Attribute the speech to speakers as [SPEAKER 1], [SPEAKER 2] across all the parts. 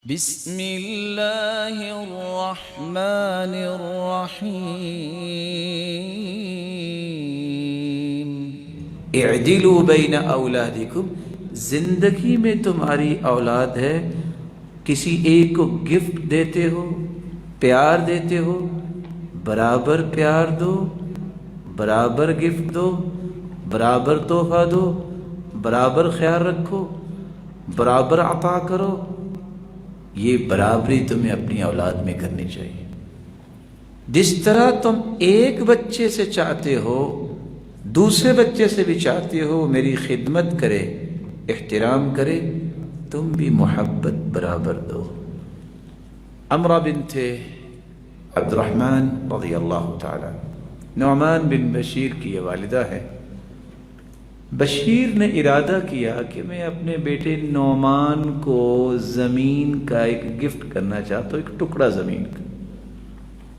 [SPEAKER 1] بسم اللہ الرحمن الرحیم اعدلوا بین اولادکم، زندگی میں تمہاری اولاد ہے، کسی ایک کو گفٹ دیتے ہو، پیار دیتے ہو، برابر پیار دو، برابر گفٹ دو، برابر تحفہ دو، برابر خیال رکھو، برابر عطا کرو۔ یہ برابری تمہیں اپنی اولاد میں کرنی چاہیے۔ جس طرح تم ایک بچے سے چاہتے ہو دوسرے بچے سے بھی چاہتے ہو میری خدمت کرے، احترام کرے، تم بھی محبت برابر دو۔ عمرہ بنت عبد الرحمن رضی اللہ تعالی، نعمان بن بشیر کی یہ والدہ ہے۔ بشیر نے ارادہ کیا کہ میں اپنے بیٹے نعمان کو زمین کا ایک گفٹ کرنا چاہتا ہوں، ایک ٹکڑا زمین کا۔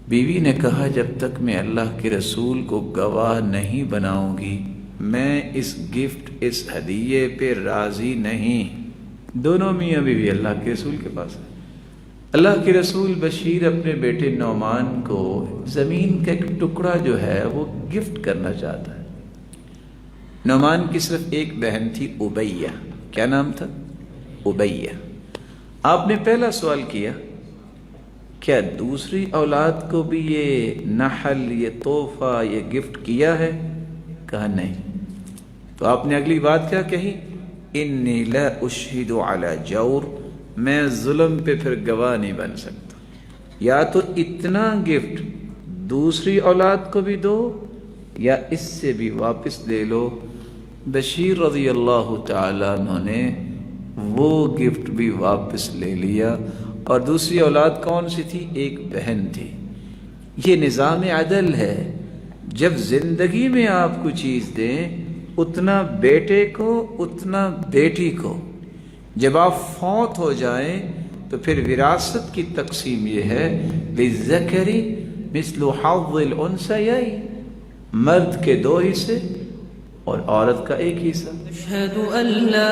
[SPEAKER 1] بیوی نے کہا جب تک میں اللہ کے رسول کو گواہ نہیں بناؤں گی میں اس گفٹ، اس ہدیے پہ راضی نہیں۔ دونوں میاں بیوی اللہ کے رسول کے پاس ہیں۔ اللہ کے رسول بشیر اپنے بیٹے نعمان کو زمین کا ایک ٹکڑا جو ہے وہ گفٹ کرنا چاہتا ہے۔ نعمان کی صرف ایک بہن تھی، ابیہ۔ کیا نام تھا؟ ابیہ۔ آپ نے پہلا سوال کیا کیا دوسری اولاد کو بھی یہ نحل، یہ تحفہ، یہ گفٹ کیا ہے؟ کہا نہیں۔ تو آپ نے اگلی بات کیا کہی؟ انی لا اشہد علی جور، میں ظلم پہ پھر گواہ نہیں بن سکتا۔ یا تو اتنا گفٹ دوسری اولاد کو بھی دو یا اس سے بھی واپس لے لو۔ بشیر رضی اللہ تعالیٰ عنہ نے وہ گفٹ بھی واپس لے لیا۔ اور دوسری اولاد کون سی تھی؟ ایک بہن تھی۔ یہ نظام عدل ہے، جب زندگی میں آپ کو چیز دیں اتنا بیٹے کو، اتنا بیٹی کو۔ جب آپ فوت ہو جائیں تو پھر وراثت کی تقسیم یہ ہے، للذکر مثل حظ الانثیین، مرد کے 2 حصے اور عورت کا 1 حصہ۔
[SPEAKER 2] اشہد ان لا